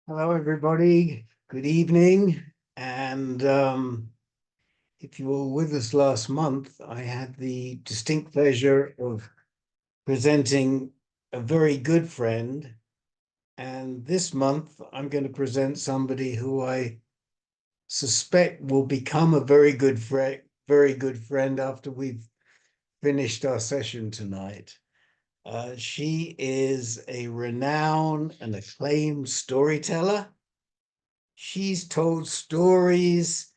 Hello, everybody. Good evening. And if you were with us last month, I had the distinct pleasure of presenting a very good friend. And this month, I'm going to present somebody who I suspect will become a very good friend after we've finished our session tonight. She is a renowned and acclaimed storyteller. She's told stories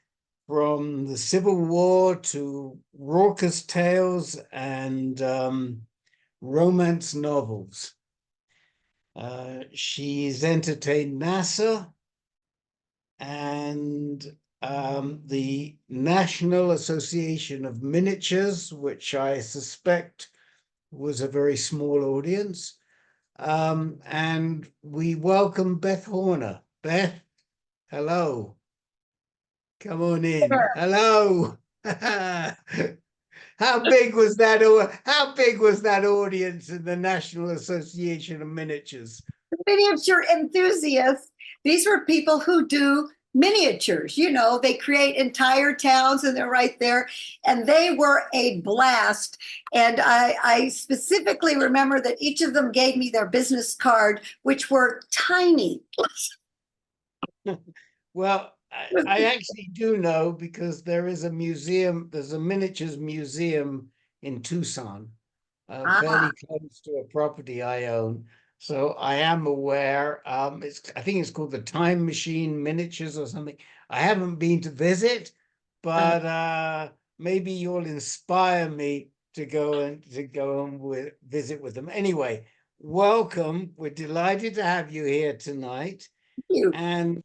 from the Civil War to raucous tales and romance novels. She's entertained NASA and the National Association of Miniatures, which I suspect was a very small audience. And we welcome Beth Horner. Beth, hello. Come on in. Sure. Hello. How big was that? How big was that audience in the National Association of Miniatures? Miniature enthusiasts. These were people who do miniatures. They create entire towns and they're right there. And they were a blast. And I specifically remember that each of them gave me their business card, which were tiny. Well, I actually do know because there is a museum, there's a miniatures museum in Tucson, Ah, fairly close to a property I own. So I am aware. I think it's called the Time Machine Miniatures or something. I haven't been to visit, but maybe you'll inspire me to go and visit with them. Anyway, welcome. We're delighted to have you here tonight. you. And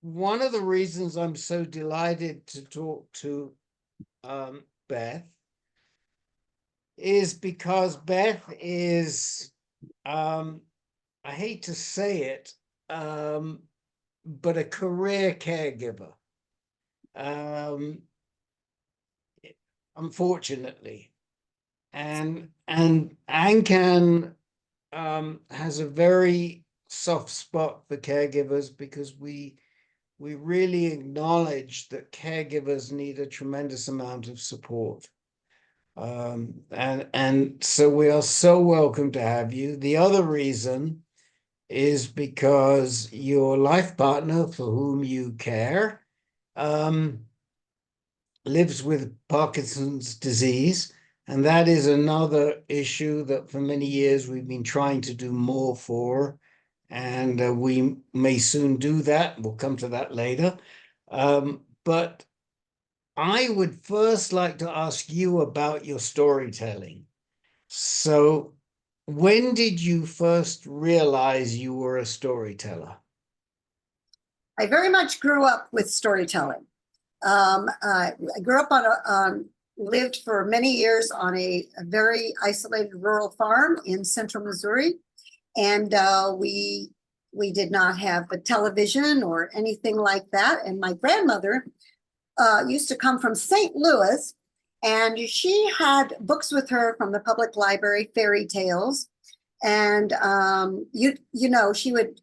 one of the reasons I'm so delighted to talk to Beth is because Beth is, I hate to say it, but a career caregiver. Um, Unfortunately, and ANCAN has a very soft spot for caregivers because we really acknowledge that caregivers need a tremendous amount of support. And so we are so welcome to have you. The other reason is because your life partner for whom you care um, lives with Parkinson's disease. And that is another issue that for many years we've been trying to do more for. And we may soon do that. We'll come to that later. But I would first like to ask you about your storytelling. So, when did you first realize you were a storyteller? I very much grew up with storytelling. I grew up lived for many years on a very isolated rural farm in central Missouri. And we did not have a television or anything like that. And my grandmother used to come from St. Louis, and she had books with her from the public library, fairy tales, and she would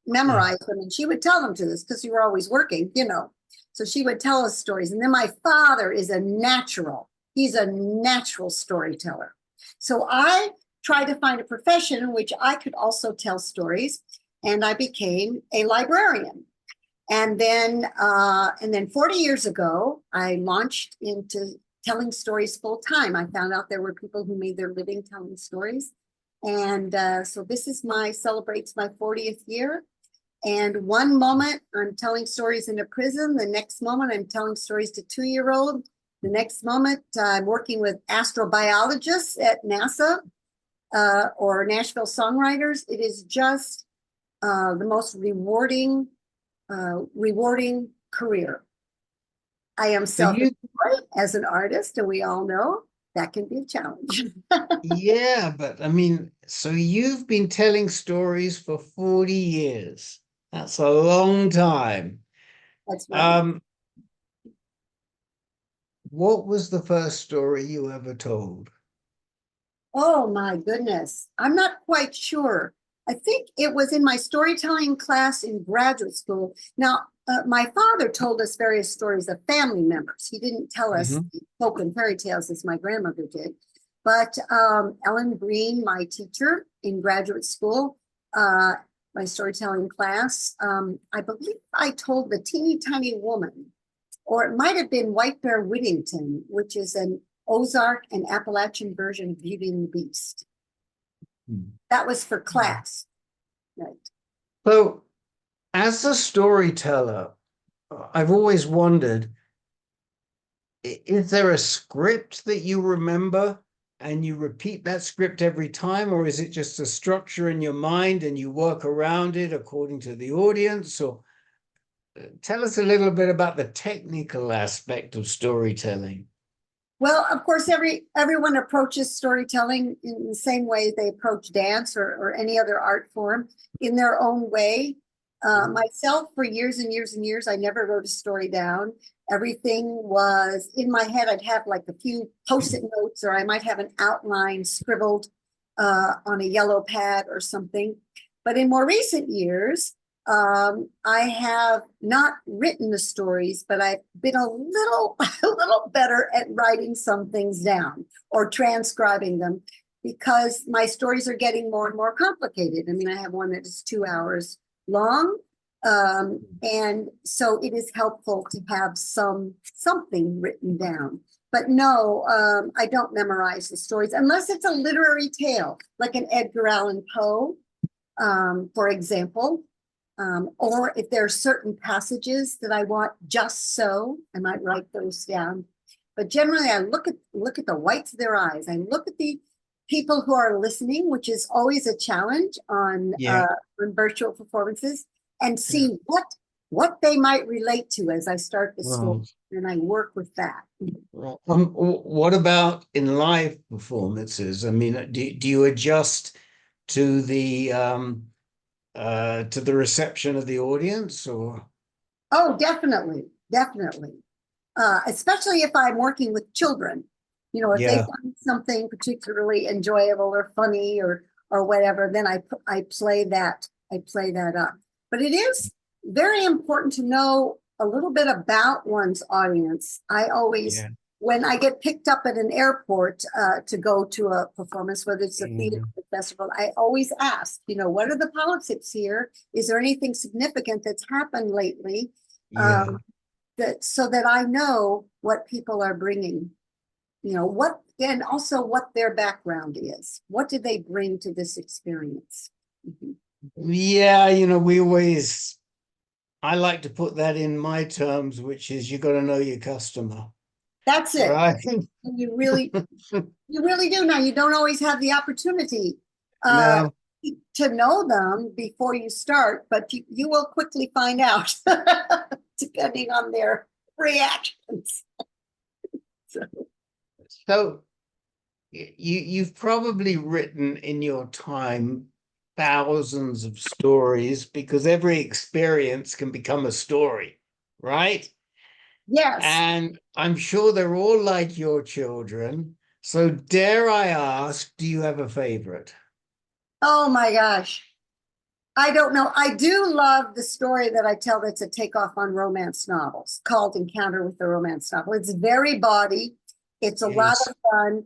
Yeah. memorize them, and she would tell them to us because we were always working. So she would tell us stories. And then my father is a natural; he's a natural storyteller. So I tried to find a profession in which I could also tell stories, and I became a librarian. And then 40 years ago, I launched into telling stories full time. I found out there were people who made their living telling stories. And so this is celebrates my 40th year. And one moment I'm telling stories in a prison. The next moment I'm telling stories to 2-year-old. The next moment I'm working with astrobiologists at NASA or Nashville songwriters. It is just the most rewarding career. I am So you, self-employed as an artist, and we all know that can be a challenge. yeah, but I mean, so you've been telling stories for 40 years. That's a long time. That's right. Um, what was the first story you ever told? Oh my goodness. I'm not quite sure. I think it was in my storytelling class in graduate school. Now, my father told us various stories of family members. He didn't tell us folk and fairy tales as my grandmother did. But Ellen Green, my teacher in graduate school, my storytelling class, I believe I told The Teeny Tiny Woman, or it might have been White Bear Whittington, which is an Ozark and Appalachian version of Beauty and the Beast. That was for class. Right. So, as a storyteller, I've always wondered, is there a script that you remember and you repeat that script every time, or is it just a structure in your mind and you work around it according to the audience? Or tell us a little bit about the technical aspect of storytelling. Well, of course, everyone approaches storytelling in the same way they approach dance or any other art form, in their own way. Myself, for years and years and years, I never wrote a story down. Everything was in my head. I'd have like a few post-it notes, or I might have an outline scribbled on a yellow pad or something. But in more recent years, I have not written the stories, but I've been a little better at writing some things down or transcribing them, because my stories are getting more and more complicated. I mean, I have one that is 2 hours long. And so it is helpful to have something written down. But no, I don't memorize the stories unless it's a literary tale, like an Edgar Allan Poe, for example. Or if there are certain passages that I want just so, I might write those down. But generally, I look at the whites of their eyes. I look at the people who are listening, which is always a challenge on virtual performances, and see what they might relate to as I start the story, and I work with that. What about in live performances? I mean, do you adjust to the reception of the audience, or? Oh, definitely. Especially if I'm working with children, you know, if they find something particularly enjoyable or funny or whatever, then I play that up. But it is very important to know a little bit about one's audience. I always, when I get picked up at an airport to go to a performance, whether it's a theater festival, I always ask, you know, what are the politics here? Is there anything significant that's happened lately? So that I know what people are bringing, you know, and also what their background is. What did they bring to this experience? Yeah, you know, I like to put that in my terms, which is you got to know your customer. That's it. Right? You really do. Now, you don't always have the opportunity to know them before you start, but you will quickly find out, depending on their reactions. So you've probably written in your time thousands of stories, because every experience can become a story, right? Yes. And I'm sure they're all like your children. So dare I ask, do you have a favorite? Oh my gosh. I don't know. I do love the story that I tell that's a takeoff on romance novels, called Encounter with the Romance Novel. It's very bawdy. It's a lot of fun.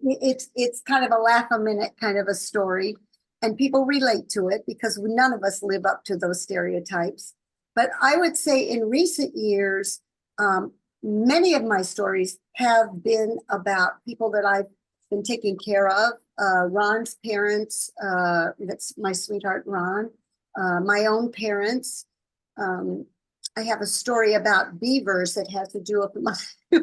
It's kind of a laugh a minute kind of a story, and people relate to it because none of us live up to those stereotypes. But I would say in recent years, many of my stories have been about people that I've been taking care of. Ron's parents, that's my sweetheart, Ron, my own parents. I have a story about beavers that has to do with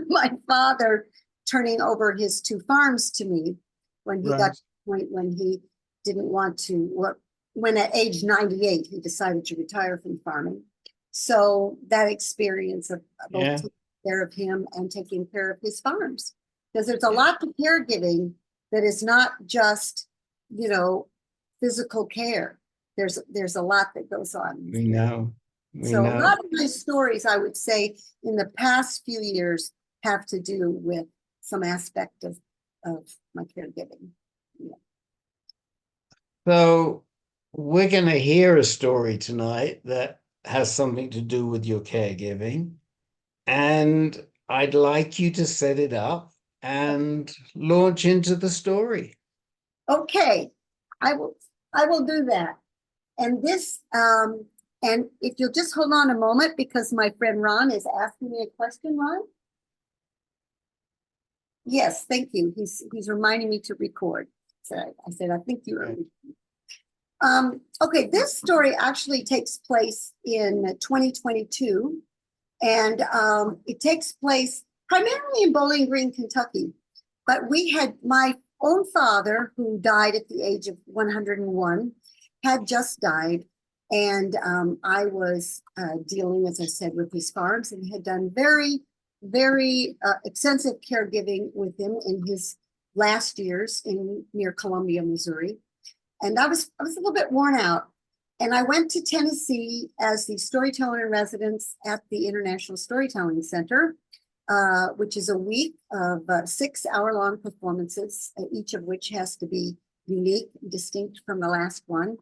my father turning over his 2 farms to me when he got to the point when he didn't want to, when at age 98, he decided to retire from farming. So that experience of both taking care of him and taking care of his farms, because there's a lot to caregiving that is not just, you know, physical care. There's a lot that goes on. We know. A lot of my stories, I would say, in the past few years have to do with some aspect of my caregiving. So we're going to hear a story tonight that has something to do with your caregiving. And I'd like you to set it up and launch into the story. Okay, I will do that. And this, and if you'll just hold on a moment, because my friend Ron is asking me a question, Ron. Yes, thank you. He's reminding me to record. So I said, I think you are. Okay, this story actually takes place in 2022, and it takes place primarily in Bowling Green, Kentucky. But we had my own father, who died at the age of 101, had just died. And I was dealing, as I said, with his farms, and had done very, very extensive caregiving with him in his last years near Columbia, Missouri. And I was a little bit worn out. And I went to Tennessee as the storyteller in residence at the International Storytelling Center, which is a week of 6-hour-long performances, each of which has to be unique and distinct from the last one.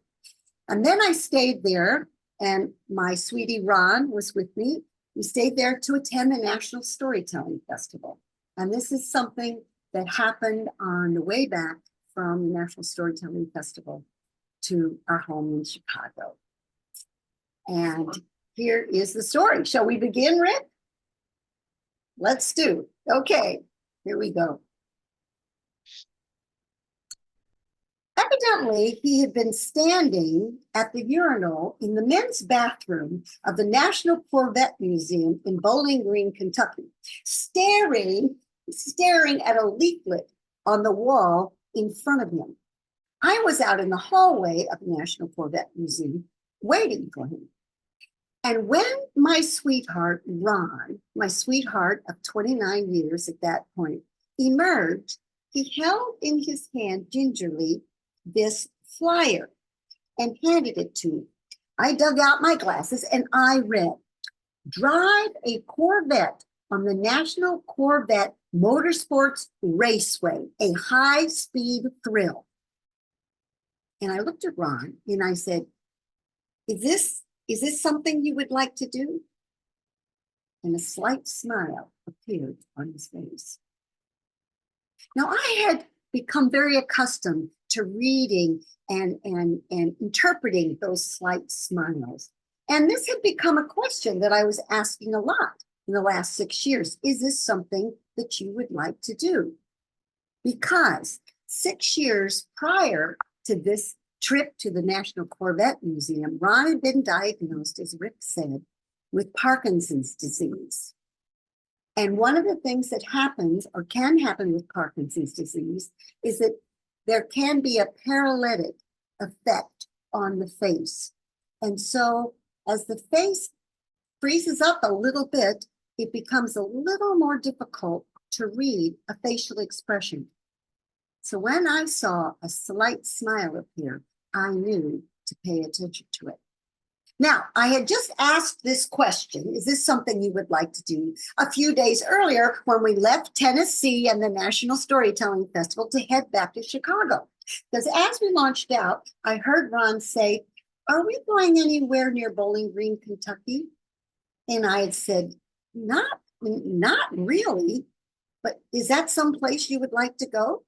And then I stayed there, and my sweetie Ron was with me. We stayed there to attend the National Storytelling Festival. And this is something that happened on the way back from the National Storytelling Festival to our home in Chicago. And here is the story. Shall we begin, Rick? Let's do. Okay, here we go. Evidently, he had been standing at the urinal in the men's bathroom of the National Corvette Museum in Bowling Green, Kentucky, staring at a leaflet on the wall in front of him. I was out in the hallway of the National Corvette Museum waiting for him. And when my sweetheart, Ron, my sweetheart of 29 years at that point, emerged, he held in his hand gingerly this flyer and handed it to me. I dug out my glasses and I read, "Drive a Corvette on the National Corvette Motorsports Raceway, a high-speed thrill." And I looked at Ron and I said, is this something you would like to do? And a slight smile appeared on his face. Now, I had become very accustomed to reading and interpreting those slight smiles. And this had become a question that I was asking a lot in the last 6 years. Is this something that you would like to do? Because 6 years prior to this trip to the National Corvette Museum, Ron had been diagnosed, as Rick said, with Parkinson's disease. And one of the things that happens or can happen with Parkinson's disease is that there can be a paralytic effect on the face. And so as the face freezes up a little bit, it becomes a little more difficult to read a facial expression. So when I saw a slight smile appear, I knew to pay attention to it. Now, I had just asked this question, is this something you would like to do, a few days earlier when we left Tennessee and the National Storytelling Festival to head back to Chicago. Because as we launched out, I heard Ron say, "Are we going anywhere near Bowling Green, Kentucky?" And I had said, not really, but is that someplace you would like to go?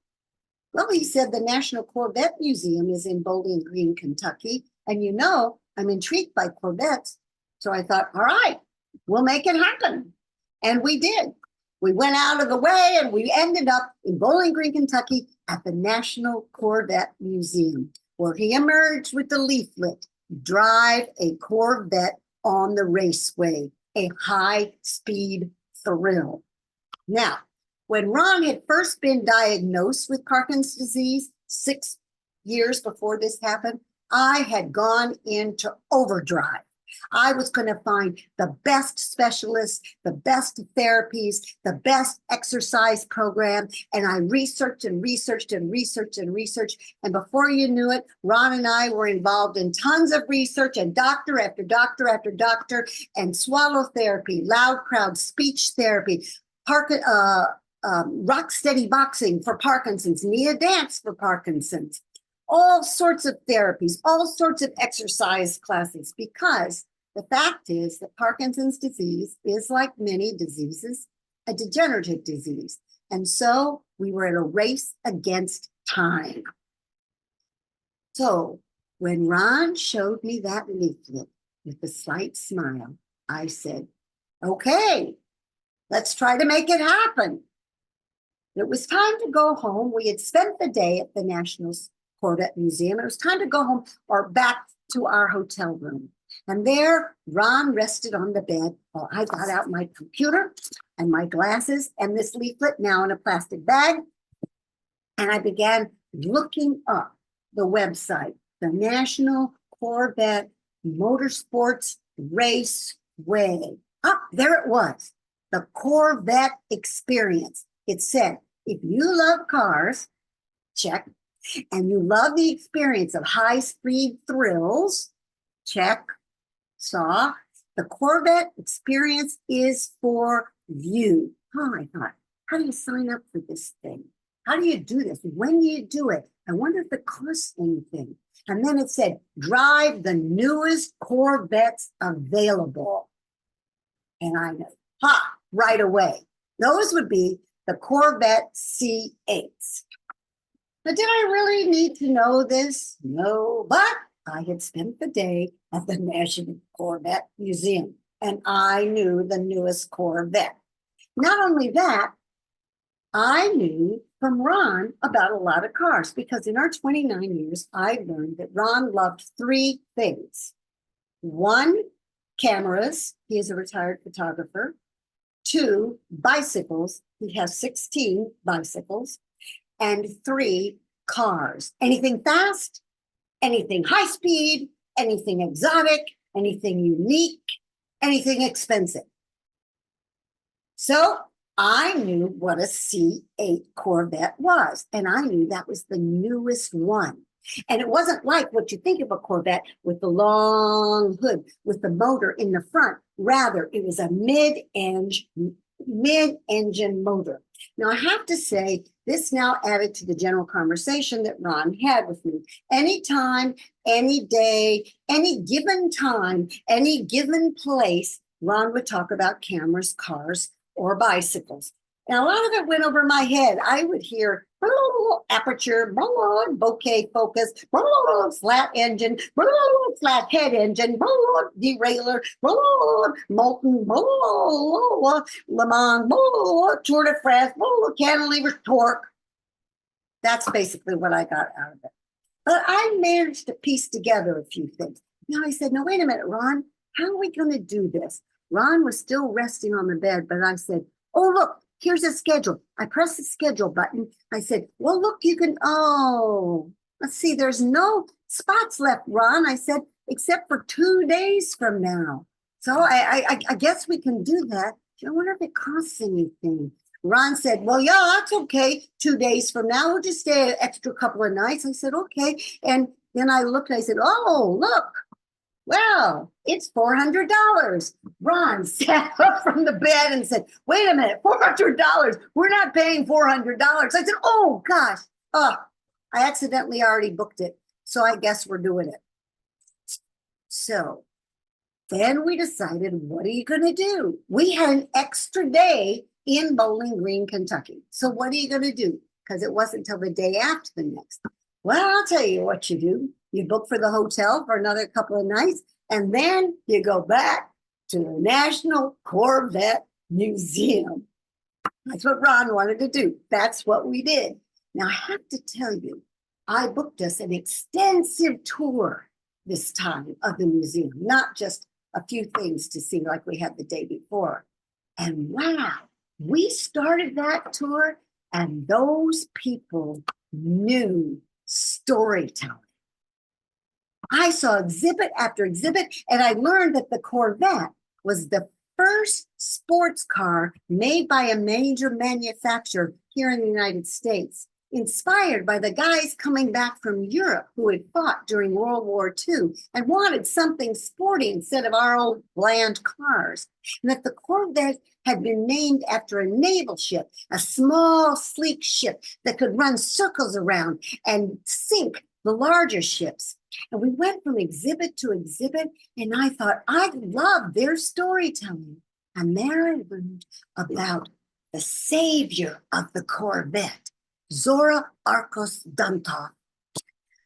Well, he said the National Corvette Museum is in Bowling Green, Kentucky, and you know, I'm intrigued by Corvettes. So I thought, all right, we'll make it happen. And we did. We went out of the way and we ended up in Bowling Green, Kentucky at the National Corvette Museum, where he emerged with the leaflet, "Drive a Corvette on the Raceway, a high-speed thrill." Now, when Ron had first been diagnosed with Parkinson's disease 6 years before this happened, I had gone into overdrive. I was going to find the best specialists, the best therapies, the best exercise program. And I researched and researched and researched and researched. And before you knew it, Ron and I were involved in tons of research and doctor after doctor after doctor, and swallow therapy, loud crowd speech therapy, rock steady boxing for Parkinson's, Nia dance for Parkinson's, all sorts of therapies, all sorts of exercise classes, because the fact is that Parkinson's disease is, like many diseases, a degenerative disease. And so we were in a race against time. So when Ron showed me that leaflet with a slight smile, I said, okay, let's try to make it happen. It was time to go home. We had spent the day at the National Corvette Museum. It was time to go home or back to our hotel room. And there, Ron rested on the bed while I got out my computer and my glasses and this leaflet, now in a plastic bag. And I began looking up the website, the National Corvette Motorsports Raceway. Ah, there it was, the Corvette Experience. It said, if you love cars, check, and you love the experience of high-speed thrills, check, saw, the Corvette Experience is for you. Oh, I thought, how do you sign up for this thing? How do you do this? When do you do it? I wonder if it costs anything. And then it said, drive the newest Corvettes available. And I know, right away. Those would be the Corvette C8s. Now, did I really need to know this? No, but I had spent the day at the National Corvette Museum, and I knew the newest Corvette. Not only that, I knew from Ron about a lot of cars, because in our 29 years, I learned that Ron loved three things. One, cameras. He is a retired photographer. Two, bicycles. He has 16 bicycles. And three, cars. Anything fast, anything high speed, anything exotic, anything unique, anything expensive. So I knew what a C8 Corvette was, and I knew that was the newest one. And it wasn't like what you think of a Corvette with the long hood, with the motor in the front. Rather, it was a mid-engine motor. Now, I have to say, this now added to the general conversation that Ron had with me. Anytime, any day, any given time, any given place, Ron would talk about cameras, cars, or bicycles. And a lot of it went over my head. I would hear aperture, bokeh focus, flat engine, flat head engine, derailleur, molten, Le Mans, Tour de France, cantilever, torque. That's basically what I got out of it. But I managed to piece together a few things. Now I said, no, wait a minute, Ron, how are we going to do this? Ron was still resting on the bed, but I said, oh, look, here's a schedule. I pressed the schedule button. I said, well, look, you can, let's see, there's no spots left, Ron. I said, except for 2 days from now. So I guess we can do that. I wonder if it costs anything. Ron said, well, yeah, that's okay. 2 days from now, we'll just stay an extra couple of nights. I said, okay. And then I looked, I said, oh, look. Well, it's $400. Ron sat up from the bed and said, wait a minute, $400. We're not paying $400. I said, oh, gosh. I accidentally already booked it. So I guess we're doing it. So then we decided, what are you going to do? We had an extra day in Bowling Green, Kentucky. So what are you going to do? Because it wasn't until the day after the next. Well, I'll tell you what you do. You book for the hotel for another couple of nights, and then you go back to the National Corvette Museum. That's what Ron wanted to do. That's what we did. Now, I have to tell you, I booked us an extensive tour this time of the museum, not just a few things to see like we had the day before. And wow, we started that tour, and those people knew storytelling. I saw exhibit after exhibit, and I learned that the Corvette was the first sports car made by a major manufacturer here in the United States, inspired by the guys coming back from Europe who had fought during World War II and wanted something sporty instead of our old bland cars. And that the Corvette had been named after a naval ship, a small, sleek ship that could run circles around and sink the larger ships. And we went from exhibit to exhibit, and I thought, I love their storytelling. And there I learned about the savior of the Corvette, Zora Arcos Duntov.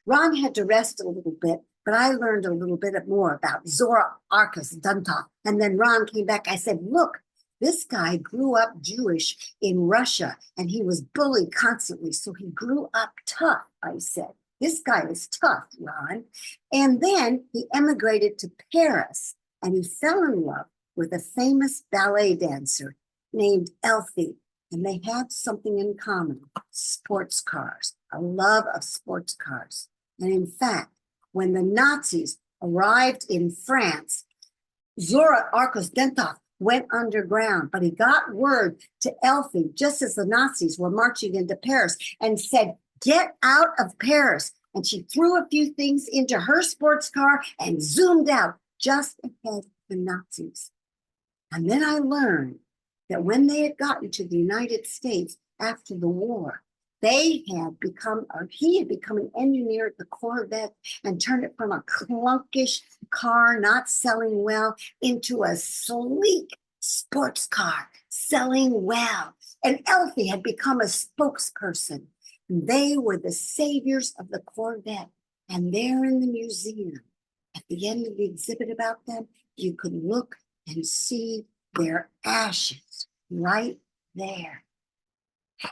Ron had to rest a little bit, but I learned a little bit more about Zora Arcos Duntov. And then Ron came back. I said, look, this guy grew up Jewish in Russia, and he was bullied constantly. So he grew up tough, I said. This guy is tough, Ron. And then he emigrated to Paris, and he fell in love with a famous ballet dancer named Elfie. And they had something in common, sports cars, a love of sports cars. And in fact, when the Nazis arrived in France, Zora Arcos Duntov went underground, but he got word to Elfie just as the Nazis were marching into Paris and said, get out of Paris. And she threw a few things into her sports car and zoomed out just ahead of the Nazis. And then I learned that when they had gotten to the United States after the war, he had become an engineer at the Corvette and turned it from a clunkish car not selling well into a sleek sports car selling well. And Elfie had become a spokesperson. They were the saviors of the Corvette. And there in the museum, at the end of the exhibit about them, you could look and see their ashes right there.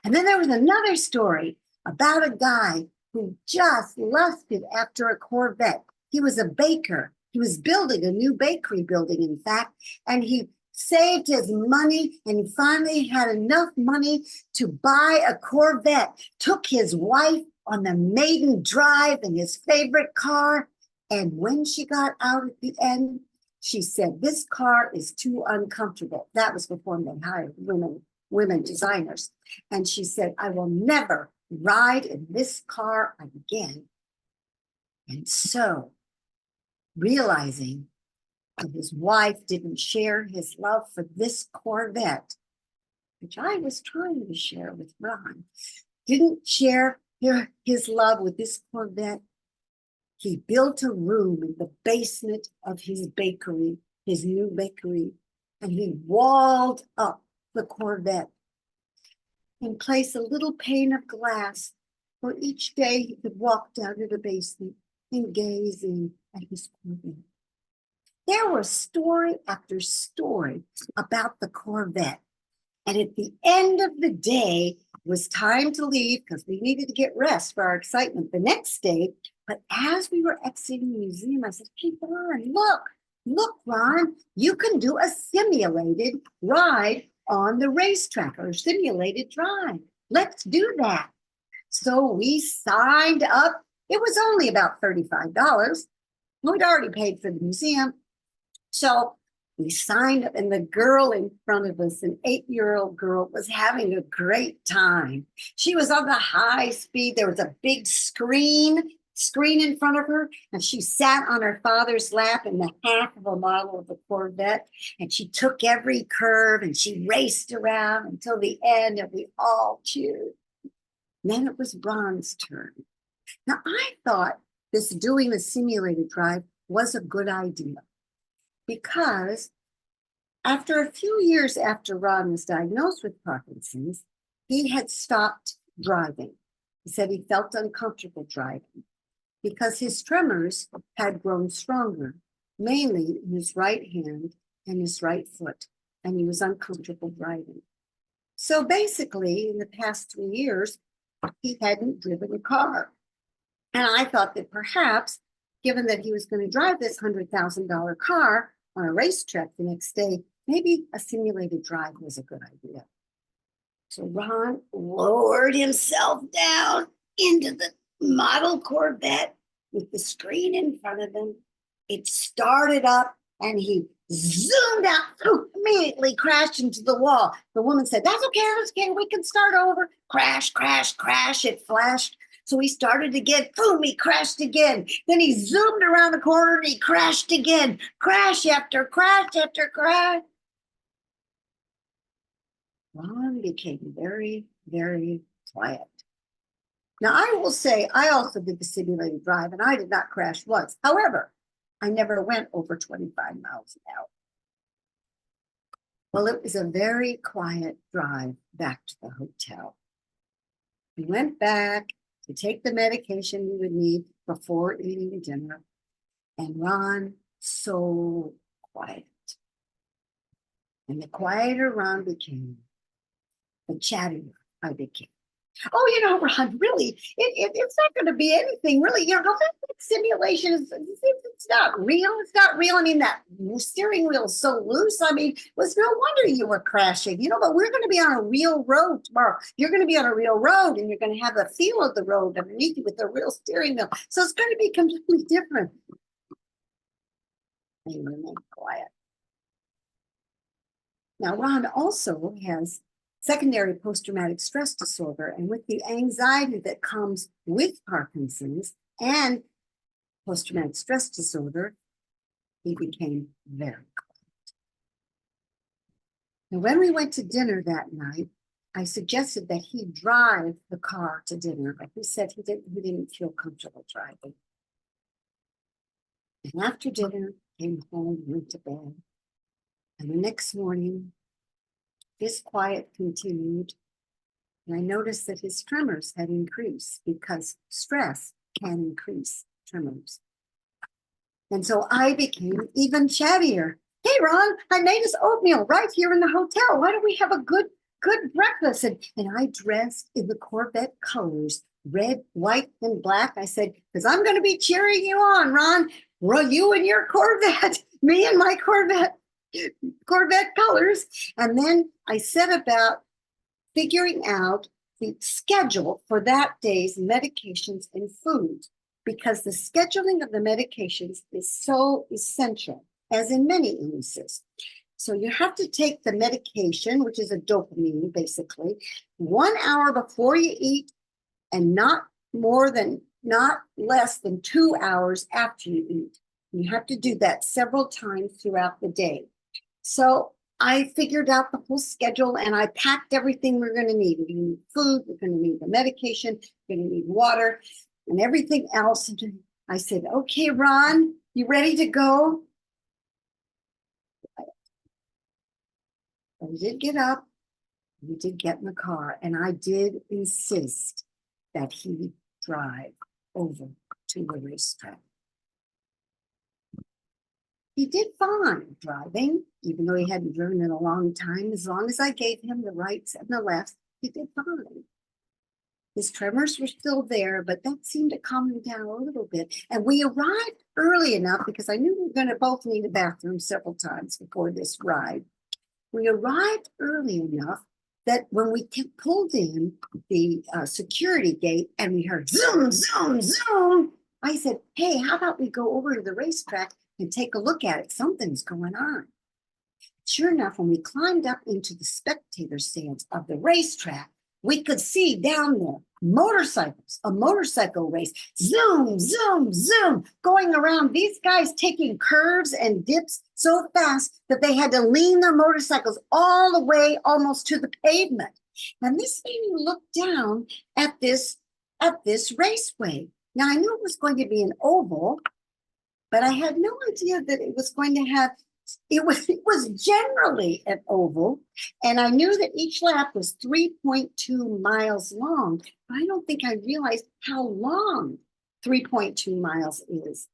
And then there was another story about a guy who just lusted after a Corvette. He was a baker. He was building a new bakery building, in fact, and he saved his money and he finally had enough money to buy a Corvette, took his wife on the maiden drive in his favorite car. And when she got out at the end, she said, this car is too uncomfortable. That was before they hired women designers. And she said, I will never ride in this car again. And so, realizing that his wife didn't share his love for this Corvette, which I was trying to share with Ron, didn't share his love with this Corvette, he built a room in the basement of his bakery, his new bakery, and he walled up the Corvette and placed a little pane of glass where each day he could walk down to the basement and gaze in at his Corvette. There was story after story about the Corvette. And at the end of the day, it was time to leave because we needed to get rest for our excitement the next day. But as we were exiting the museum, I said, hey, Ron, look, Ron, you can do a simulated ride on the racetrack or simulated drive. Let's do that. So we signed up. It was only about $35. We'd already paid for the museum. So we signed up, and the girl in front of us, an 8-year-old girl, was having a great time. She was on the high speed. There was a big screen in front of her, and she sat on her father's lap in the half of a model of the Corvette, and she took every curve, and she raced around until the end, and we all cheered. Then it was Ron's turn. Now, I thought this doing the simulated drive was a good idea because after a few years after Ron was diagnosed with Parkinson's, he had stopped driving. He said he felt uncomfortable driving because his tremors had grown stronger, mainly in his right hand and his right foot, and he was uncomfortable driving. So basically, in the past 3 years, he hadn't driven a car. And I thought that perhaps, given that he was going to drive this $100,000 car on a racetrack the next day, maybe a simulated drive was a good idea. So Ron lowered himself down into the model Corvette with the screen in front of him. It started up and he zoomed out, immediately crashed into the wall. The woman said, that's okay, we can start over. Crash, crash, crash, it flashed. So he started again, boom, he crashed again. Then he zoomed around the corner and he crashed again. Crash after crash after crash. Ron became very, very quiet. Now, I will say, I also did the simulated drive and I did not crash once. However, I never went over 25 miles an hour. Well, it was a very quiet drive back to the hotel. We went back to take the medication we would need before eating dinner. And Ron, so quiet. And the quieter Ron became, the chattier I became. Oh, Ron, really, it's not going to be anything, really. That simulation it's not real. It's not real. I mean, that steering wheel is so loose. I mean, it was no wonder you were crashing, but we're going to be on a real road tomorrow. You're going to be on a real road and you're going to have the feel of the road underneath you with the real steering wheel. So it's going to be completely different. And you remain quiet. Now, Ron also has secondary post-traumatic stress disorder, and with the anxiety that comes with Parkinson's and post-traumatic stress disorder, he became very quiet. And when we went to dinner that night, I suggested that he drive the car to dinner, but he said he didn't feel comfortable driving. And after dinner, came home, went to bed. And the next morning, his quiet continued, and I noticed that his tremors had increased because stress can increase tremors. And so I became even chattier. Hey, Ron, I made us oatmeal right here in the hotel. Why don't we have a good breakfast? And I dressed in the Corvette colors, red, white, and black. I said, because I'm going to be cheering you on, Ron. Well, you and your Corvette, me and my Corvette colors. And then I set about figuring out the schedule for that day's medications and food, because the scheduling of the medications is so essential, as in many illnesses. So you have to take the medication, which is a dopamine, basically, 1 hour before you eat and not less than 2 hours after you eat. You have to do that several times throughout the day. So I figured out the whole schedule and I packed everything we're going to need. We're going to need food, we're going to need the medication, we're going to need water and everything else. And I said, okay, Ron, you ready to go? I did get up, we did get in the car, and I did insist that he drive over to the racetrack. He did fine driving, even though he hadn't driven in a long time. As long as I gave him the rights and the lefts, he did fine. His tremors were still there, but that seemed to calm him down a little bit. And we arrived early enough because I knew we were going to both need a bathroom several times before this ride. We arrived early enough that when we pulled in the security gate and we heard zoom, zoom, zoom, I said, hey, how about we go over to the racetrack and take a look at it? Something's going on. Sure enough, when we climbed up into the spectator stands of the racetrack, we could see down there motorcycles, a motorcycle race, zoom, zoom, zoom, going around. These guys taking curves and dips so fast that they had to lean their motorcycles all the way almost to the pavement. And this made me look down at this raceway. Now, I knew it was going to be an oval, but I had no idea that it was going to have, it was generally an oval, and I knew that each lap was 3.2 miles long, but I don't think I realized how long 3.2 miles is.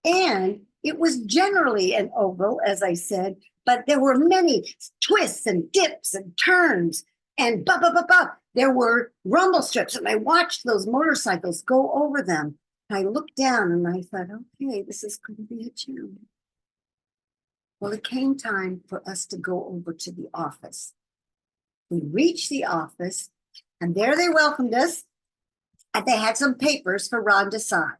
And it was generally an oval, as I said, but there were many twists and dips and turns and there were rumble strips, and I watched those motorcycles go over them. I looked down and I thought, okay, this is going to be a challenge. Well, it came time for us to go over to the office. We reached the office, and there they welcomed us, and they had some papers for Ron to sign.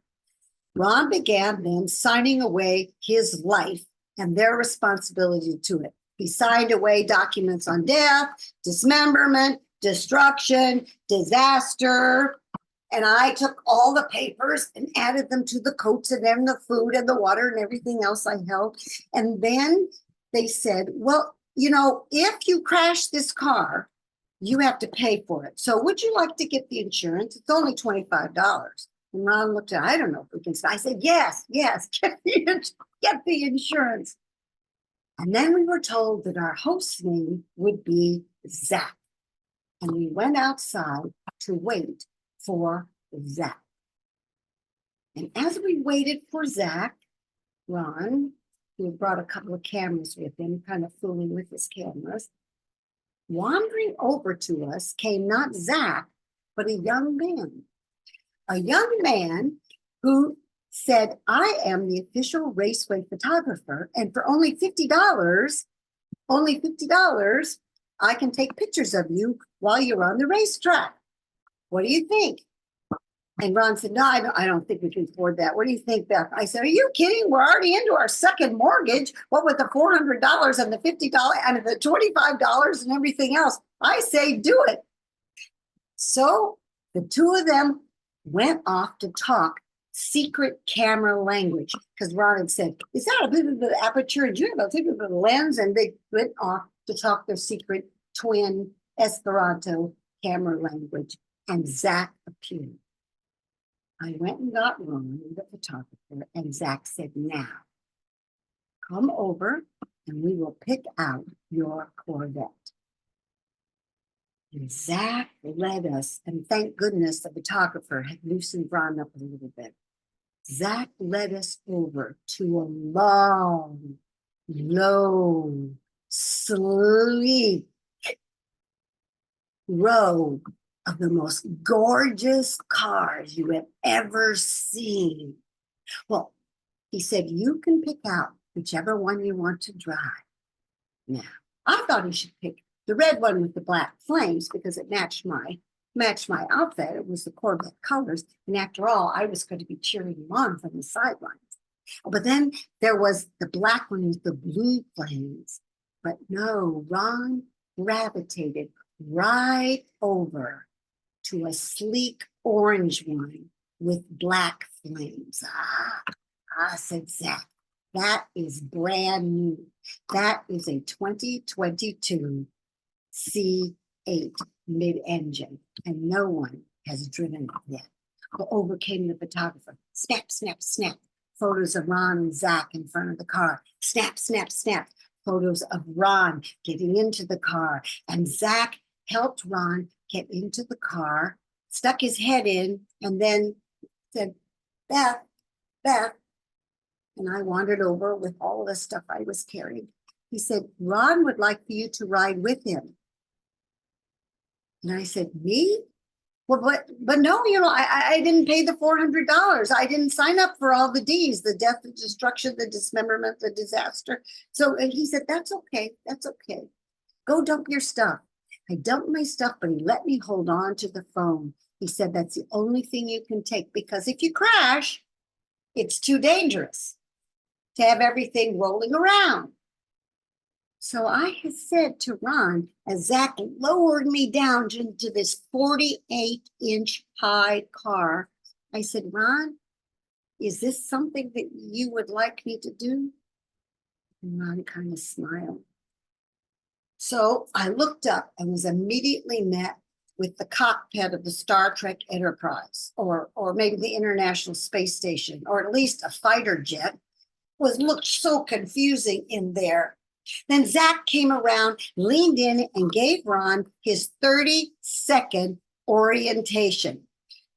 Ron began then signing away his life and their responsibility to it. He signed away documents on death, dismemberment, destruction, disaster, and I took all the papers and added them to the coats and then the food and the water and everything else I held. And then they said, well, if you crash this car, you have to pay for it. So would you like to get the insurance? It's only $25. And Ron looked at, I don't know if we can. I said, yes, get the insurance. And then we were told that our host's name would be Zach. And we went outside to wait for Zach. And as we waited for Zach, Ron, who brought a couple of cameras with him, kind of fooling with his cameras, wandering over to us came not Zach, but a young man. A young man who said, I am the official raceway photographer, and for only $50, I can take pictures of you while you're on the racetrack. What do you think? And Ron said, no, I don't think we can afford that. What do you think, Beth? I said, are you kidding? We're already into our second mortgage. What with the $400 and the $50 and the $25 and everything else? I say, do it. So the two of them went off to talk secret camera language, because Ron had said, is that a bit of the aperture? And you have a bit of the lens? And they went off to talk their secret twin Esperanto camera language. And Zach appeared. I went and got Ron, the photographer, and Zach said, now, come over and we will pick out your Corvette. And Zach led us, and thank goodness the photographer had loosened Ron up a little bit. Zach led us over to a long, low, sleek row of the most gorgeous cars you have ever seen. Well, he said, you can pick out whichever one you want to drive. Now, I thought he should pick the red one with the black flames because it matched my outfit. It was the Corvette colors. And after all, I was going to be cheering him on from the sidelines. But then there was the black one with the blue flames. But no, Ron gravitated right over to a sleek orange one with black flames. I said, Zach, that is brand new. That is a 2022 C8 mid-engine, and no one has driven it yet. Well, over came the photographer. Snap, snap, snap. Photos of Ron and Zach in front of the car. Snap, snap, snap. Photos of Ron getting into the car. And Zach helped Ron get into the car, stuck his head in, and then said, Beth. And I wandered over with all the stuff I was carrying. He said, Ron would like for you to ride with him. And I said, me? Well, but no, I didn't pay the $400. I didn't sign up for all the Ds, the death, the destruction, the dismemberment, the disaster. So and he said, that's okay. Go dump your stuff. I dumped my stuff, but he let me hold on to the phone. He said, that's the only thing you can take, because if you crash, it's too dangerous to have everything rolling around. So I had said to Ron, as Zach lowered me down into this 48-inch high car, I said, Ron, is this something that you would like me to do? And Ron kind of smiled. So I looked up and was immediately met with the cockpit of the Star Trek Enterprise, or maybe the International Space Station, or at least a fighter jet. Looked so confusing in there. Then Zach came around, leaned in, and gave Ron his 30-second orientation.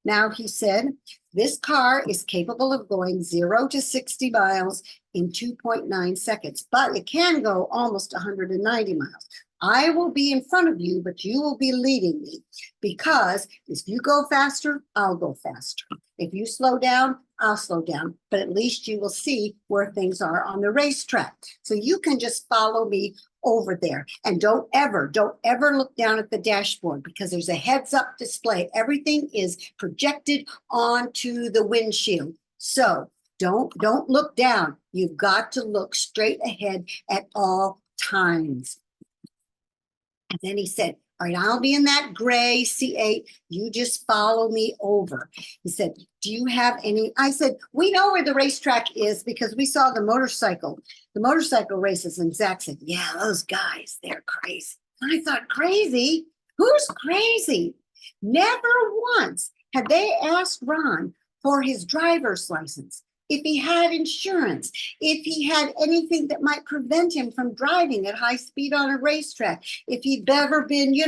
Now, he said, this car is capable of going 0 to 60 miles in 2.9 seconds, but it can go almost 190 miles. I will be in front of you, but you will be leading me, because if you go faster, I'll go faster. If you slow down, I'll slow down, but at least you will see where things are on the racetrack. So you can just follow me over there, and don't ever look down at the dashboard, because there's a heads up display. Everything is projected onto the windshield. So don't look down. You've got to look straight ahead at all times. And then he said, all right, I'll be in that gray C8. You just follow me over. He said, do you have any? I said, we know where the racetrack is because we saw the motorcycle races. And Zach said, yeah, those guys, they're crazy. And I thought, crazy? Who's crazy? Never once had they asked Ron for his driver's license, if he had insurance, if he had anything that might prevent him from driving at high speed on a racetrack, if he'd ever been,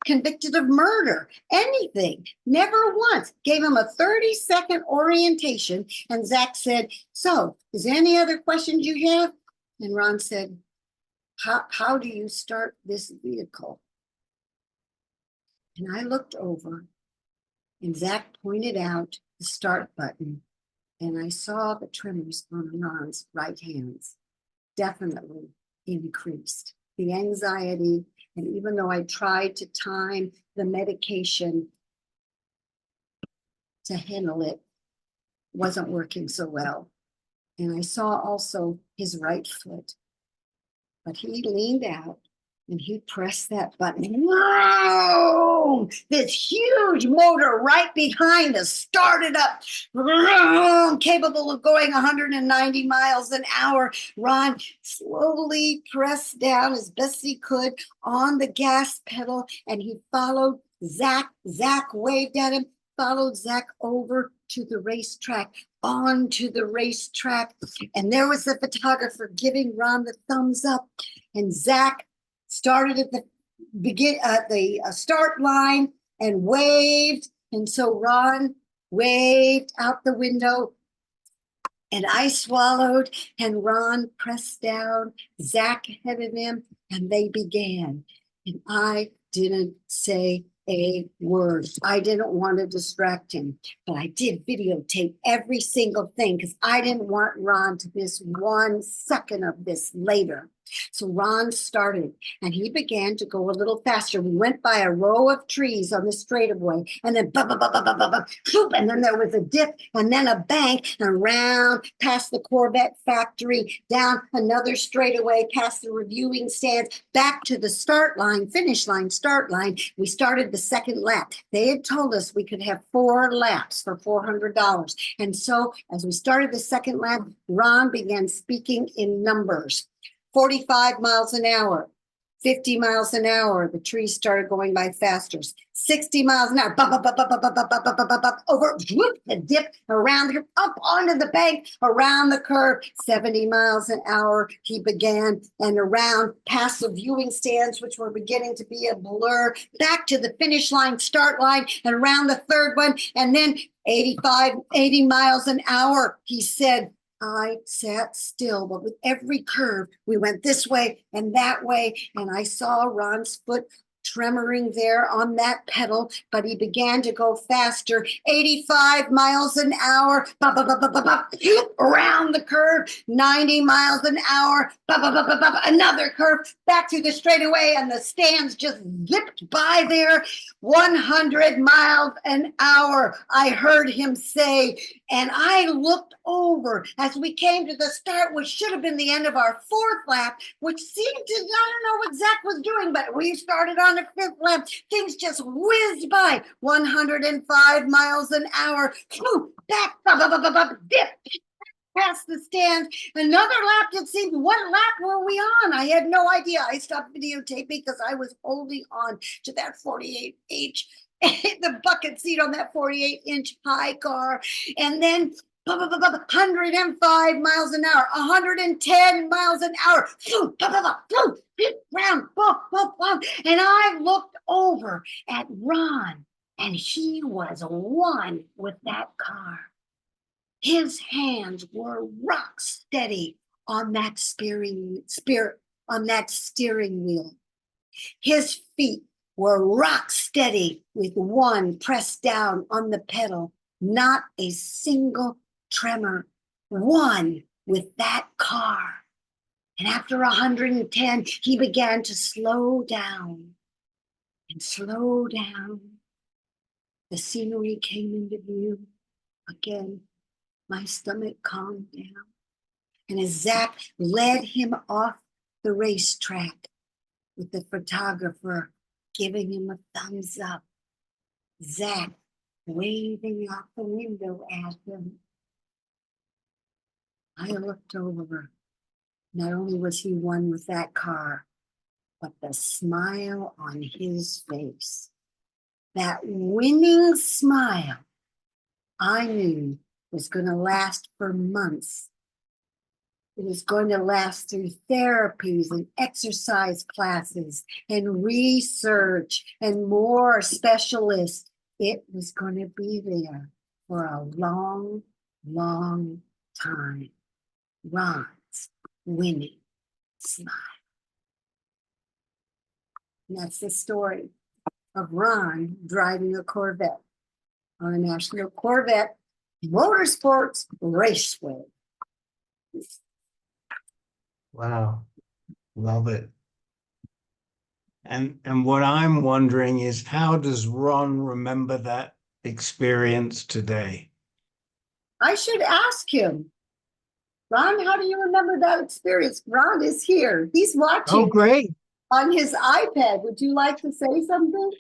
convicted of murder, anything. Never once. Gave him a 30-second orientation. And Zach said, so, is there any other questions you have? And Ron said, how do you start this vehicle? And I looked over, and Zach pointed out the start button, and I saw the tremors on Ron's right hands definitely increased. The anxiety, and even though I tried to time the medication to handle it, wasn't working so well. And I saw also his right foot, but he leaned out and he pressed that button. Whoa! This huge motor right behind us started up, capable of going 190 miles an hour. Ron slowly pressed down as best he could on the gas pedal, and he followed Zach. Zach waved at him, followed Zach over to the racetrack, onto the racetrack. And there was the photographer giving Ron the thumbs up. And Zach started at the start line and waved. And so Ron waved out the window, and I swallowed, and Ron pressed down, Zach ahead of him, and they began. And I didn't say a word. I didn't want to distract him, but I did videotape every single thing because I didn't want Ron to miss 1 second of this later. So Ron started, and he began to go a little faster. We went by a row of trees on the straightaway, and then and then there was a dip, and then a bank, and round past the Corvette factory, down another straightaway, past the reviewing stands, back to the start line, finish line, start line. We started the second lap. They had told us we could have 4 laps for $400. And so as we started the second lap, Ron began speaking in numbers. 45 miles an hour, 50 miles an hour. The trees started going by faster. 60 miles an hour, over the dip, around the up onto the bank, around the curve. 70 miles an hour he began, and around past the viewing stands, which were beginning to be a blur, back to the finish line, start line, and around the third one, and then 80 miles an hour, he said. I sat still, but with every curve, we went this way and that way, and I saw Ron's foot tremoring there on that pedal, but he began to go faster, 85 miles an hour, around the curve, 90 miles an hour, another curve, back to the straightaway, and the stands just zipped by there, 100 miles an hour, I heard him say, and I looked over as we came to the start, which should have been the end of our 4th lap, which seemed to, I don't know what Zach was doing, but we started on the 5th lap. Things just whizzed by, 105 miles an hour, back, dip, past the stands, another lap. It seemed, what lap were we on? I had no idea. I stopped videotaping because I was holding on to that 48H, the bucket seat on that 48-inch high car. And then 105 miles an hour, 110 miles an hour, round, and I looked over at Ron, and he was one with that car. His hands were rock steady on that steering wheel. His feet were rock steady with one pressed down on the pedal, not a single tremor, one with that car. And after 110, he began to slow down and slow down. The scenery came into view again. My stomach calmed down. And as Zach led him off the racetrack with the photographer giving him a thumbs up, Zach waving out the window at him, I looked over. Not only was he one with that car, but the smile on his face, that winning smile, I knew was going to last for months. It was going to last through therapies and exercise classes and research and more specialists. It was going to be there for a long, long time. Ron's winning smile. And that's the story of Ron driving a Corvette on a National Corvette Motorsports Raceway. Wow. Love it. And what I'm wondering is, how does Ron remember that experience today? I should ask him. Ron, how do you remember that experience? Ron is here. He's Oh, watching great. on his iPad. Would you like to say something?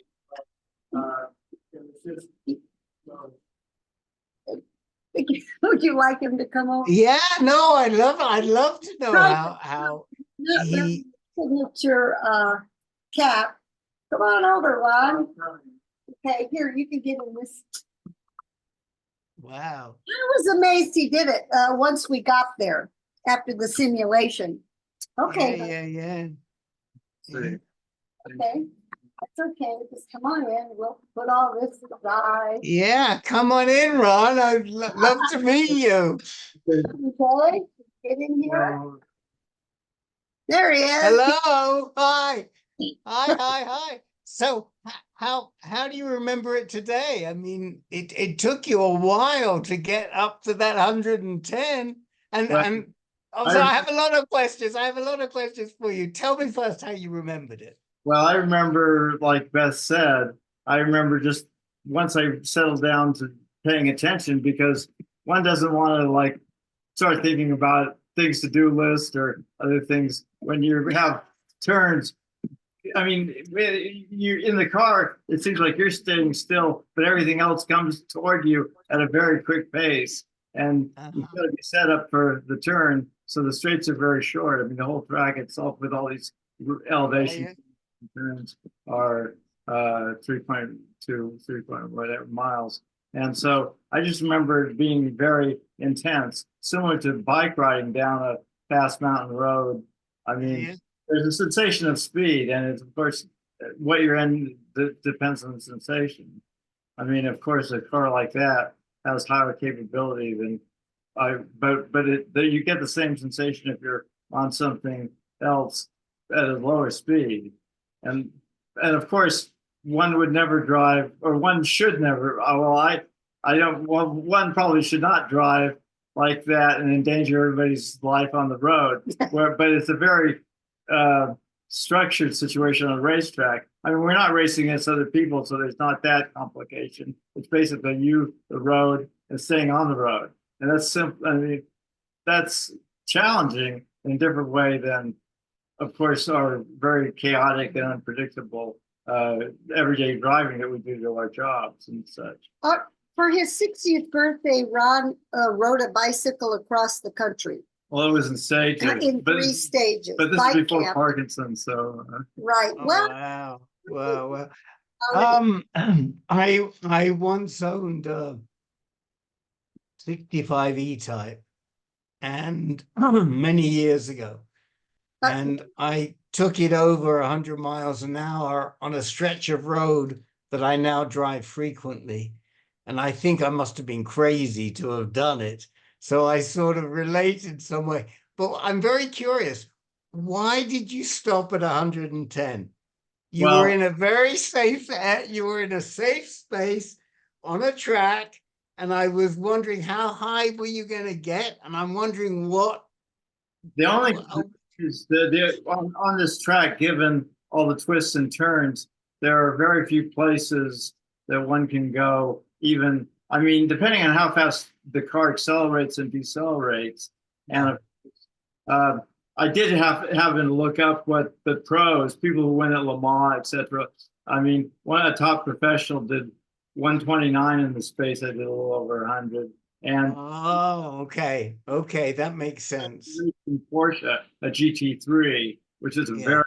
Would you like him to come over? Yeah, no, I'd love to know how he. Signature cap. Come on over, Ron. Okay, here, you can get in this. Wow. I was amazed he did it once we got there after the simulation. Okay. Yeah. Okay. That's okay. Just come on in. We'll put all this aside. Yeah, come on in, Ron. I'd love to meet you. Okay. Get in here. There he is. Hello. Hi. So how do you remember it today? I mean, it took you a while to get up to that 110. And also I have a lot of questions. I have a lot of questions for you. Tell me first how you remembered it. Well, I remember, like Beth said, I remember just once I settled down to paying attention, because one doesn't want to like start thinking about things to do list or other things when you have turns. I mean, you're in the car, it seems like you're staying still, but everything else comes toward you at a very quick pace. And you've got to be set up for the turn. So the straights are very short. I mean, the whole track itself with all these elevations turns are 3.2, whatever miles. And so I just remember it being very intense, similar to bike riding down a fast mountain road. I mean, there's a sensation of speed, and it's, of course, what you're in depends on the sensation. I mean, of course, a car like that has higher capability than you get the same sensation if you're on something else at a lower speed. And of course, one would never drive, or one should never. Well, I don't. Well, one probably should not drive like that and endanger everybody's life on the road. But it's a very structured situation on a racetrack. I mean, we're not racing against other people, so there's not that complication. It's basically you, the road, and staying on the road, and that's simple. I mean, that's challenging in a different way than, of course, our very chaotic and unpredictable everyday driving that we do to our jobs and such. For his 60th birthday, Ron rode a bicycle across the country. Well, it was in stages. In three stages. But this is before camp. Parkinson's, so. Right. Oh, well. Wow. I once owned a 65 E-Type, and many years ago. And I took it over 100 miles an hour on a stretch of road that I now drive frequently. And I think I must have been crazy to have done it. So I sort of related some way. But I'm very curious. Why did you stop at 110? You were in a very safe, you were in a safe space on a track. And I was wondering, how high were you going to get? And I'm wondering what. The only is on this track, given all the twists and turns, there are very few places that one can go. Even, I mean, depending on how fast the car accelerates and decelerates. And I did have to look up what the pros, people who win at Le Mans, etc. I mean, a top professional did 129 in the space. I did a little over 100. And okay, that makes sense. Porsche, a GT3, which is a very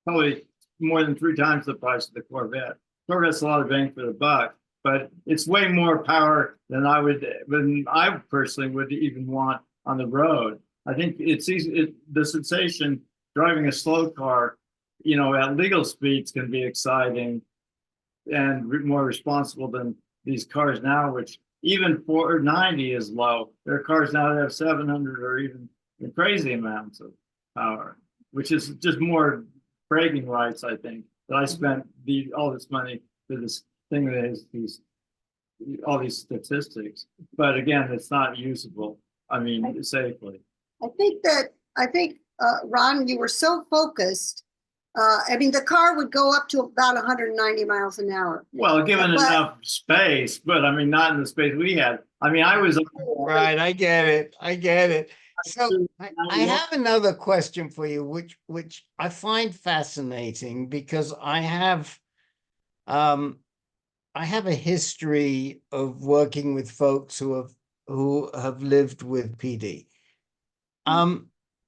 probably more than 3 times the price of the Corvette. Corvette's a lot of bang for the buck, but it's way more power than I personally would even want on the road. I think it's easy. The sensation driving a slow car, at legal speeds can be exciting and more responsible than these cars now, which even 490 is low. There are cars now that have 700 or even crazy amounts of power, which is just more bragging rights, I think, that I spent all this money for this thing that has all these statistics. But again, it's not usable. I mean, safely. I think, Ron, you were so focused. I mean, the car would go up to about 190 miles an hour. Well, given enough space, but I mean, not in the space we had. I mean, I was Right, I get it. So I have another question for you, which I find fascinating because I have a history of working with folks who have lived with PD.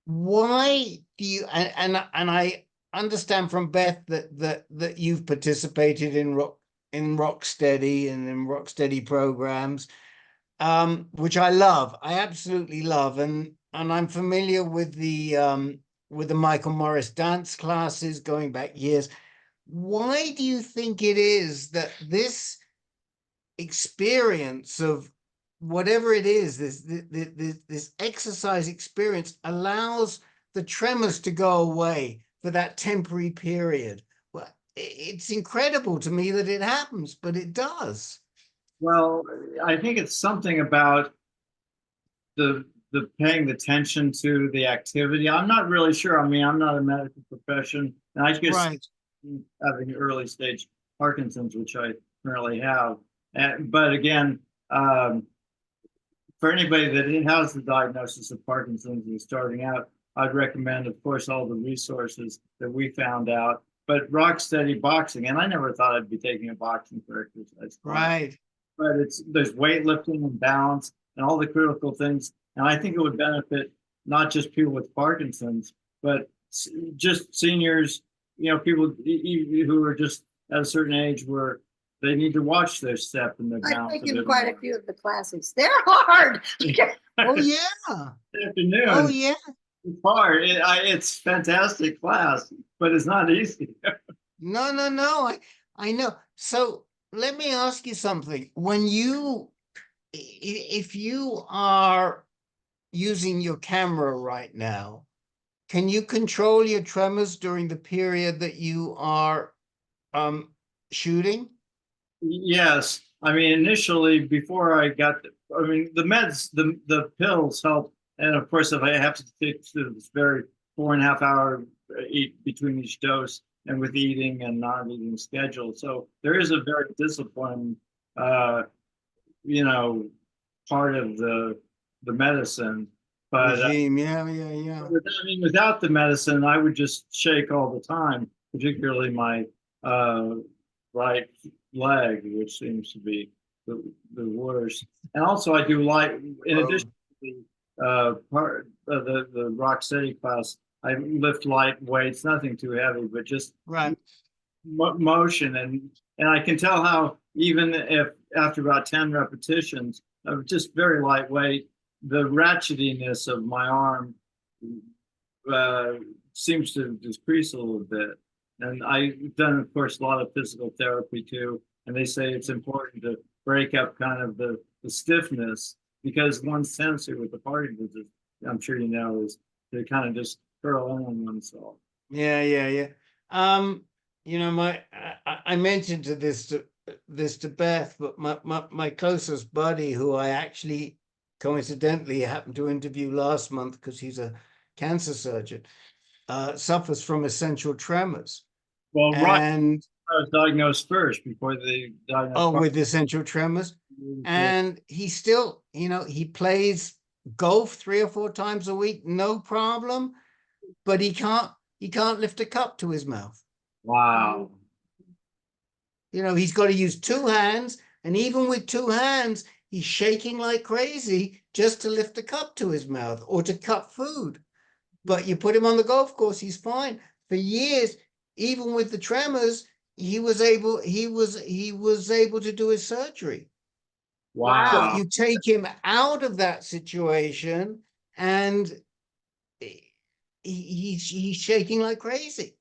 Why do you and I understand from Beth that you've participated in Rocksteady and in Rocksteady programs, which I love. I absolutely love, and I'm familiar with the Michael Morris dance classes going back years. Why do you think it is that this experience of whatever it is, this exercise experience allows the tremors to go away for that temporary period? Well, it's incredible to me that it happens, but it does. Well, I think it's something about the paying attention to the activity. I'm not really sure. I mean, I'm not a medical profession, and I just having early stage Parkinson's, which I currently have. But again, for anybody that has the diagnosis of Parkinson's and starting out, I'd recommend, of course, all the resources that we found out. But Rocksteady boxing, and I never thought I'd be taking a boxing for exercise. Right. But there's weightlifting and balance and all the critical things. And I think it would benefit not just people with Parkinson's, but just seniors, people who are just at a certain age where they need to watch their step and their balance. I've taken quite a few of the classes. They're hard. Oh yeah. Afternoon. Oh yeah. It's hard. It's fantastic class, but it's not easy. No. I know. So let me ask you something. If you are using your camera right now, can you control your tremors during the period that you are shooting? Yes. I mean, initially, before I got, the meds, the pills help. And of course, if I have to take this very 4.5 hour eat between each dose and with eating and not eating schedule. So there is a very disciplined, part of the medicine. But regime, yeah. Without the medicine, I would just shake all the time, particularly my right leg, which seems to be the worst. And also, I do in addition to the part of the Rocksteady class, I lift light weights, nothing too heavy, but just motion. And I can tell how even if after about 10 repetitions of just very lightweight, the ratchetiness of my arm seems to decrease a little bit. And I've done, of course, a lot of physical therapy too. And they say it's important to break up kind of the stiffness, because one tendency with the Parkinson's, I'm sure you know, is to kind of just curl in on oneself. Yeah. I mentioned this to Beth, but my closest buddy, who I actually coincidentally happened to interview last month because he's a cancer surgeon, suffers from essential tremors. Well, and I was diagnosed first before they diagnosed. With essential tremors. And he still, he plays golf 3 or 4 times a week, no problem, but he can't lift a cup to his mouth. Wow. He's got to use 2 hands, and even with 2 hands, he's shaking like crazy just to lift a cup to his mouth or to cut food. But you put him on the golf course, he's fine. For years, even with the tremors, he was able to do his surgery. Wow. But you take him out of that situation and he's shaking like crazy.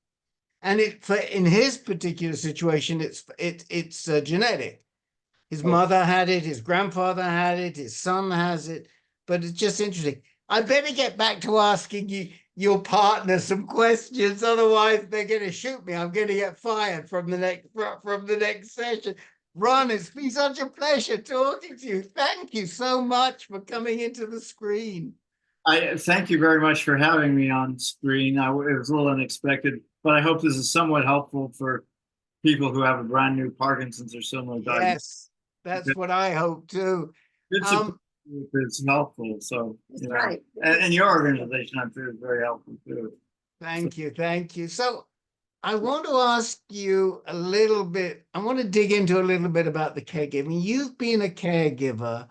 And in his particular situation, it's genetic. His mother had it, his grandfather had it, his son has it, but it's just interesting. I better get back to asking your partner some questions, otherwise they're going to shoot me. I'm going to get fired from the next session. Ron, it's been such a pleasure talking to you. Thank you so much for coming into the screen. I thank you very much for having me on screen. It was a little unexpected, but I hope this is somewhat helpful for people who have a brand new Parkinson's or similar diagnosis. Yes, that's what I hope too. It's helpful. So, That's right. and your organization, I'm sure, is very helpful too. Thank you. So I want to ask you a little bit, I want to dig into a little bit about the caregiving. You've been a caregiver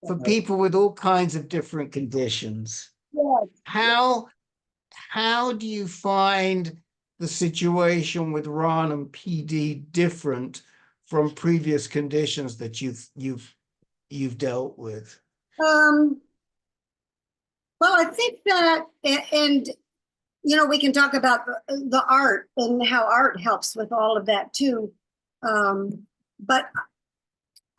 for people with all kinds of different conditions. Yes. How do you find the situation with Ron and PD different from previous conditions that you've dealt with? Well, I think that, and we can talk about the art and how art helps with all of that too. But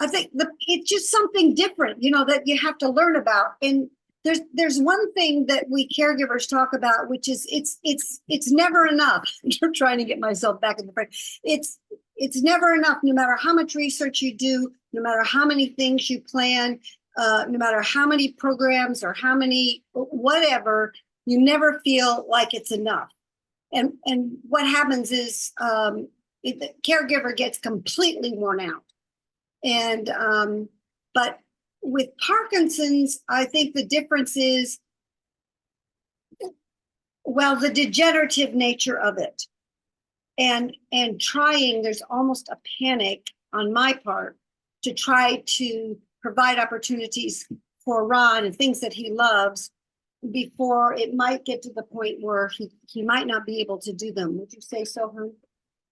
I think it's just something different, that you have to learn about. And there's one thing that we caregivers talk about, which is it's never enough. I'm trying to get myself back in the frame. It's never enough, no matter how much research you do, no matter how many things you plan, no matter how many programs or how many whatever, you never feel like it's enough. And what happens is the caregiver gets completely worn out. And but with Parkinson's, I think the difference is, well, the degenerative nature of it. And there's almost a panic on my part to try to provide opportunities for Ron and things that he loves before it might get to the point where he might not be able to do them. Would you say so, Herm?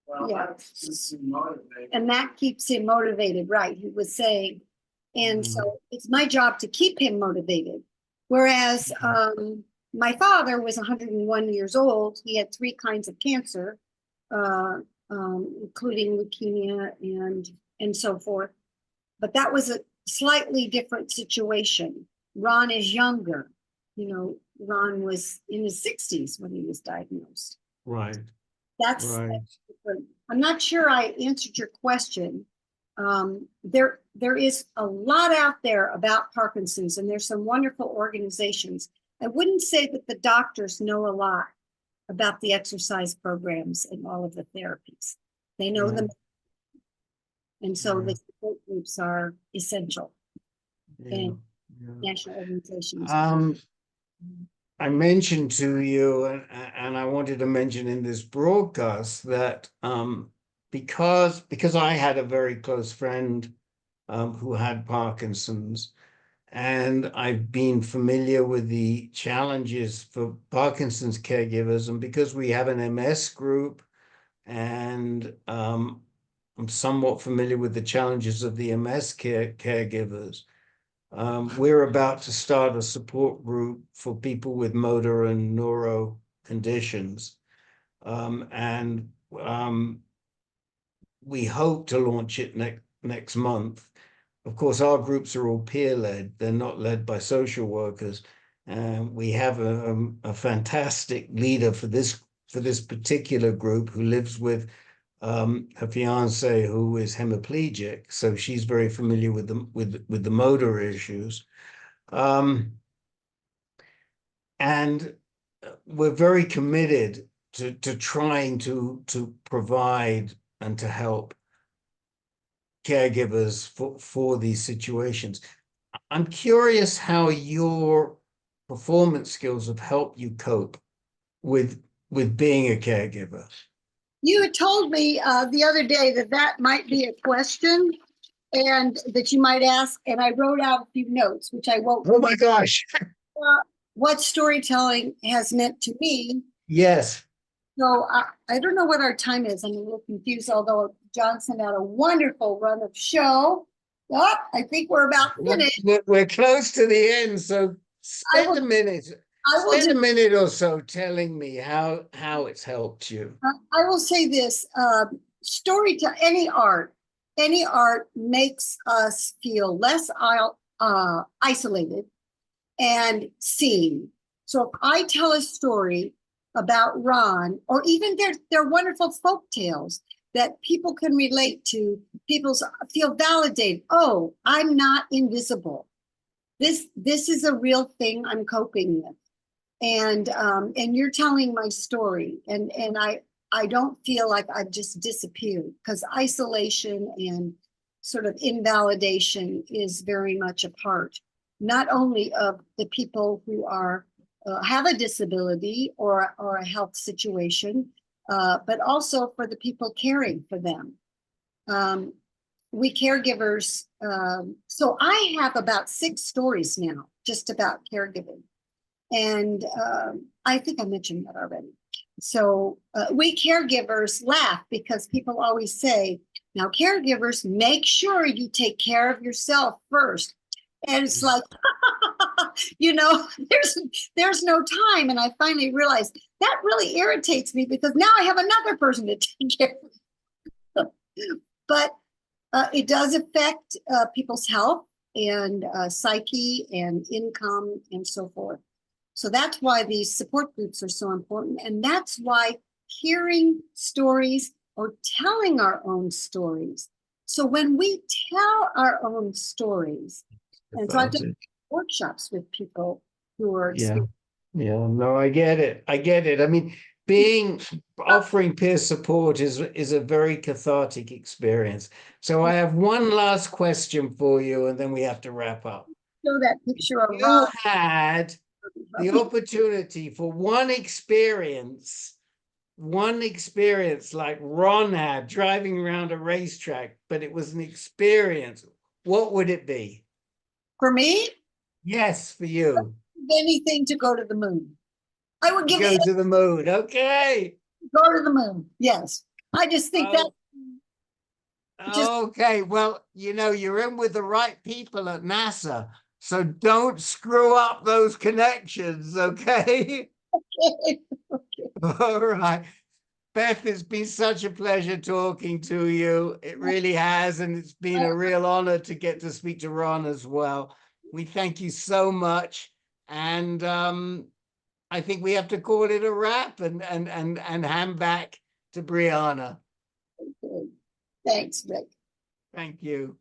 Well, Yeah. that's motivating. And that keeps him motivated, right? He was saying. And so it's my job to keep him motivated. Whereas my father was 101 years old. He had 3 kinds of cancer, including leukemia and so forth. But that was a slightly different situation. Ron is younger. Ron was in his 60s when he was diagnosed. Right. That's different. I'm not sure I answered your question. There is a lot out there about Parkinson's, and there's some wonderful organizations. I wouldn't say that the doctors know a lot about the exercise programs and all of the therapies. They know them. And so the support groups are essential. And national organizations. I mentioned to you, and I wanted to mention in this broadcast that because I had a very close friend who had Parkinson's, and I've been familiar with the challenges for Parkinson's caregivers, and because we have an MS group, and I'm somewhat familiar with the challenges of the MS caregivers. We're about to start a support group for people with motor and neuro conditions. We hope to launch it next month. Of course, our groups are all peer-led. They're not led by social workers. We have a fantastic leader for this particular group who lives with her fiance, who is hemiplegic, so she's very familiar with the motor issues, and we're very committed to trying to provide and to help caregivers for these situations. I'm curious how your performance skills have helped you cope with being a caregiver. You had told me the other day that might be a question and that you might ask, and I wrote out a few notes, which I won't. Oh my gosh. What storytelling has meant to me. Yes. So I don't know what our time is. I'm a little confused, although John sent out a wonderful run of show. Oh, I think we're about finished. We're close to the end, so I will, I will spend a just, minute or so telling me how it's helped you. I will say this, story to any art makes us feel less isolated and seen. So if I tell a story about Ron, or even their wonderful folk tales that people can relate to, people feel validated. Oh, I'm not invisible. This is a real thing I'm coping with, and you're telling my story, and I don't feel like I've just disappeared, because isolation and sort of invalidation is very much a part, not only of the people who are have a disability or a health situation, but also for the people caring for them. We caregivers, so I have about 6 stories now just about caregiving. And I think I mentioned that already. So we caregivers laugh because people always say, now caregivers, make sure you take care of yourself first. And it's like, there's no time. And I finally realized that really irritates me, because now I have another person to take care of. But it does affect people's health and psyche and income and so forth. So that's why these support groups are so important. And that's why hearing stories or telling our own stories. So when we tell our own stories, and so I've done workshops with people who are No, I get it. I mean, offering peer support is a very cathartic experience. So I have one last question for you, and then we have to wrap up. Show that picture of You Ron. had the opportunity for one experience like Ron had driving around a racetrack, but it was an experience. What would it be? For me? Yes, for you. Anything to go to the moon. I would give Go to the moon. Okay. Go to the moon. Yes. I just think that. Okay. Well, you're in with the right people at NASA, so don't screw up those connections. Okay. Okay. All right. Beth, it's been such a pleasure talking to you. It really has. And it's been a real honor to get to speak to Ron as well. We thank you so much. And I think we have to call it a wrap and hand back to Brianna. Thanks, Rick. Thank you.